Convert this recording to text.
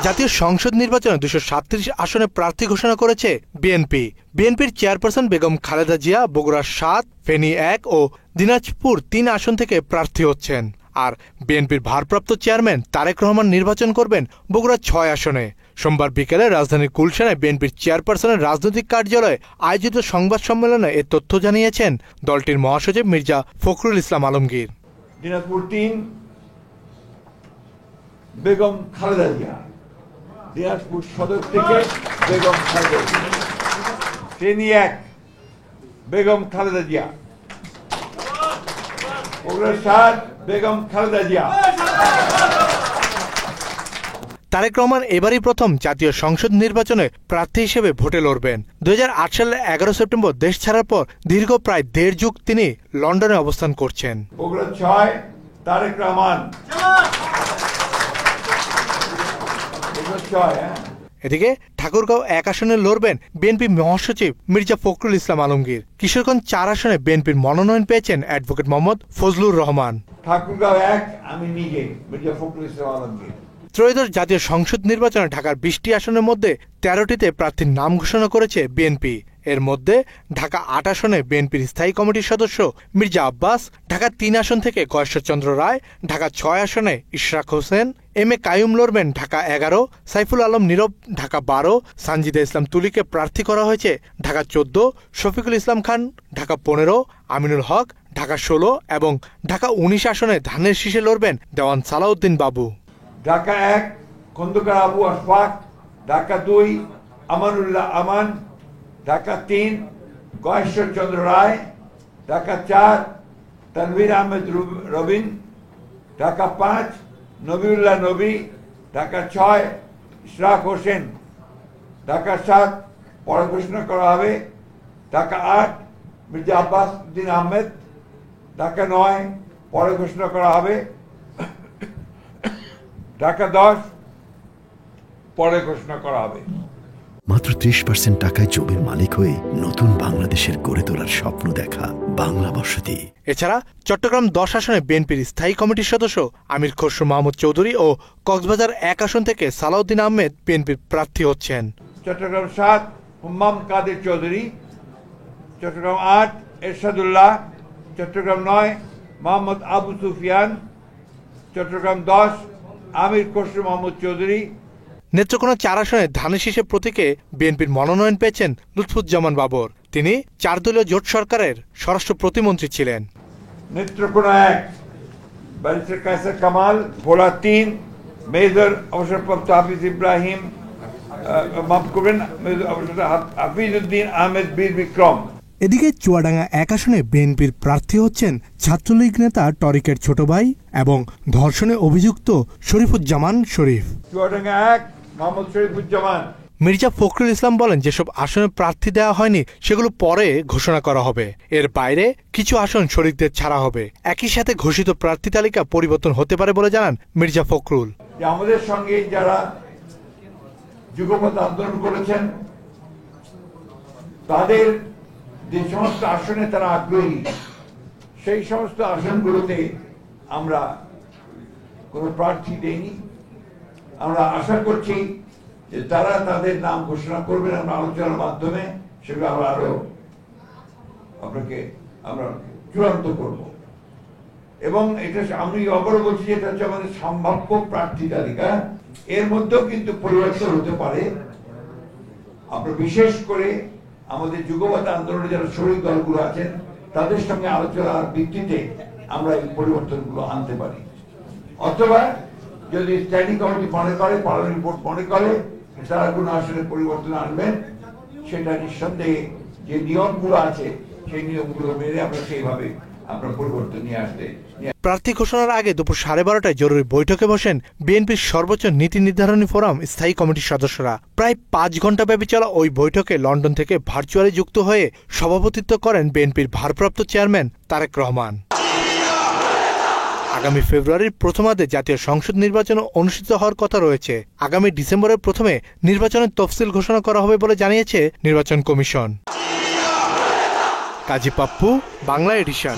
জাতীয় সংসদ নির্বাচনে 237 আসনে প্রার্থী ঘোষণা করেছে বিএনপি। বিএনপির চেয়ারপারসন বেগম খালেদা জিয়া বগুড়া 7, ফেনী 1 ও দিনাজপুর 3 আসন থেকে প্রার্থী হচ্ছেন। আর বিএনপির ভারপ্রাপ্ত চেয়ারম্যান তারেক রহমান নির্বাচন করবেন বগুড়া 6 আসনে। সোমবার বিকেলে রাজধানীর গুলশানে বিএনপির চেয়ারপারসনের রাজনৈতিক কার্যালয়ে আয়োজিত সংবাদ সম্মেলনে এ তথ্য জানিয়েছেন দলটির মহাসচিব মির্জা ফখরুল ইসলাম আলমগীর। দিনাজপুর 3 বেগম খালেদা জিয়া, দিনাজপুর সদর থেকে বেগম খালেদা জিয়া, ফেনী 1 বেগম খালেদা জিয়া, বগুড়া 7 বেগম খালেদা জিয়া। তারেক রহমান এবারই প্রথম জাতীয় সংসদ নির্বাচনে প্রার্থী হিসেবে ভোটে লড়বেন। 2008 সালের 11 সেপ্টেম্বর দেশ ছাড়ার পর দীর্ঘ প্রায় 1.5 যুগ তিনি লন্ডনে অবস্থান করছেন। বগুড়া 6 তারেক রহমান। এদিকে ঠাকুরগাঁও 1 আসনে লড়বেন বিএনপি মহাসচিব মির্জা ফখরুল ইসলাম আলমগীর। কিশোরগঞ্জ 4 আসনে বিএনপির মনোনয়ন পেয়েছেন অ্যাডভোকেট মোহাম্মদ ফজলুর রহমান। ঠাকুরগাঁও 1 আমি নিজে মির্জা ফখরুল ইসলাম আলমগীর। ত্রয়োদশ জাতীয় সংসদ নির্বাচনে ঢাকার 20টি আসনের মধ্যে 13টিতে প্রার্থীর নাম ঘোষণা করেছে বিএনপি। এর মধ্যে ঢাকা 8 আসনে বিএনপির স্থায়ী কমিটির সদস্য মির্জা আব্বাস, ঢাকা 3 আসন থেকে গয়েশ্বরচন্দ্র রায়, ঢাকা 6 আসনে ইশরাক হোসেন, এম এ কাইয়ুম লড়বেন ঢাকা 11, সাইফুল আলম নীরব ঢাকা 12, সানজিদা ইসলাম তুলিকে প্রার্থী করা হয়েছে ঢাকা 14, শফিকুল ইসলাম খান ঢাকা 15, আমিনুল হক ঢাকা 16 এবং ঢাকা 19 আসনে ধানের শীষে লড়বেন দেওয়ান সালাউদ্দিন বাবু। ঢাকা 1 খন্দকার আবু আশফাক, ঢাকা 2 আমানুল্লাহ আমান, ঢাকা 3 গয়েশ্বরচন্দ্র রায়, ঢাকা 4 তানভীর আহমেদ রবিন, ঢাকা 5 নবিউল্লাহ নবী, ঢাকা 6 ইশরাক হোসেন, ঢাকা 7 পরে ঘোষণা করা হবে, ঢাকা 8 মির্জা আব্বাস উদ্দিন আহমেদ, ঢাকা 9 পরে ঘোষণা করা হবে, ঢাকা 10 পরে ঘোষণা করা হবে। মাত্র 30% টাকায় জমির মালিক হয়ে নতুন বাংলাদেশের গড়ে তোলার স্বপ্ন দেখা বাংলা বসতি। এছাড়া চট্টগ্রাম 10 আসনে বিএনপির স্থায়ী কমিটির সদস্য আমির খসরু মাহমুদ চৌধুরী ও কক্সবাজার 1 আসন থেকে সালাউদ্দিন আহমেদ বিএনপির প্রার্থী হচ্ছেন। চট্টগ্রাম 7 হুম্মাম কাদের চৌধুরী, চট্টগ্রাম 8 এরশাদুল্লাহ, চট্টগ্রাম 9 মোহাম্মদ আবু সুফিয়ান, চট্টগ্রাম 10 আমির খসরু মাহমুদ চৌধুরী। নেত্রকোনা 4 আসনে ধানের শীষের প্রতীকে বিএনপির মনোনয়ন পেয়েছেন লুৎফুজ্জামান বাবর। তিনি 4 দলীয় জোট সরকারের স্বরাষ্ট্র প্রতিমন্ত্রী ছিলেন। নেত্রকোনা 1 ব্যারিস্টার কায়সার কামাল, ভোলা 3 মেজর অবসরপ্রাপ্ত হাফিজ ইব্রাহিম, মাফ করবেন হাফিজউদ্দিন আহমেদ বীর বিক্রম। এদিকে চুয়াডাঙ্গা 1 আসনে বিএনপির প্রার্থী হচ্ছেন ছাত্রলীগ নেতা টরিকের ছোট ভাই এবং ধর্ষণে অভিযুক্ত শরীফুজ্জামান শরীফ। চুয়াডাঙ্গা 1 মোহাম্মদ শরীফুজ্জামান। মির্জা ফখরুল ইসলাম বলেন, যেসব আসনে প্রার্থী দেওয়া হয়নি সেগুলো পরে ঘোষণা করা হবে। এর বাইরে কিছু আসন শরীকদের ছাড়া হবে। একই সাথে ঘোষিত প্রার্থী তালিকা পরিবর্তন হতে পারে বলে জানান মির্জা ফখরুল। আমাদের সঙ্গে যারা যুগপৎ আন্দোলন করেছেন তাদের যে সমস্ত আসনে তারা আগ্রহী, সেই সমস্ত আসনগুলোতে আমরা কোনো প্রার্থী দেইনি। আমরা আশা করছি যে তারা তাদের নাম ঘোষণা করবেন। আমরা আলোচনার মাধ্যমে সেগুলো আমরা আরো আমরা চূড়ান্ত করব এবং এটা আমি আবারও বলছি যে এটা হচ্ছে আমাদের সম্ভাব্য প্রার্থী তালিকা। এর মধ্যেও কিন্তু পরিবর্তন হতে পারে। আমরা বিশেষ করে আমাদের যুগপৎ আন্দোলনে যারা শরিক দলগুলো আছেন তাদের সঙ্গে আলোচনার ভিত্তিতে আমরা এই পরিবর্তনগুলো আনতে পারি, অথবা যদি স্ট্যান্ডিং কমিটি মনে করে, পার্লামেন্ট বোর্ড মনে করে তারা কোনো আসলে পরিবর্তন আনবেন, সেটা নিঃসন্দেহে যে নিয়মগুলো আছে সেই নিয়মগুলো মেনে আমরা সেইভাবে আমরা পরিবর্তন নিয়ে আসতে। প্রার্থী ঘোষণার আগে দুপুর 12:30টায় জরুরি বৈঠকে বসেন বিএনপির সর্বোচ্চ নীতি নির্ধারণী ফোরাম স্থায়ী কমিটির সদস্যরা। প্রায় 5 ঘণ্টা ব্যাপী চলা ওই বৈঠকে লন্ডন থেকে ভার্চুয়ালি যুক্ত হয়ে সভাপতিত্ব করেন বিএনপির ভারপ্রাপ্ত চেয়ারম্যান তারেক রহমান। আগামী ফেব্রুয়ারির প্রথমার্ধে জাতীয় সংসদ নির্বাচন অনুষ্ঠিত হওয়ার কথা রয়েছে। আগামী ডিসেম্বরের প্রথমে নির্বাচনের তফসিল ঘোষণা করা হবে বলে জানিয়েছে নির্বাচন কমিশন। কাজী পাপ্পু, বাংলা এডিশন।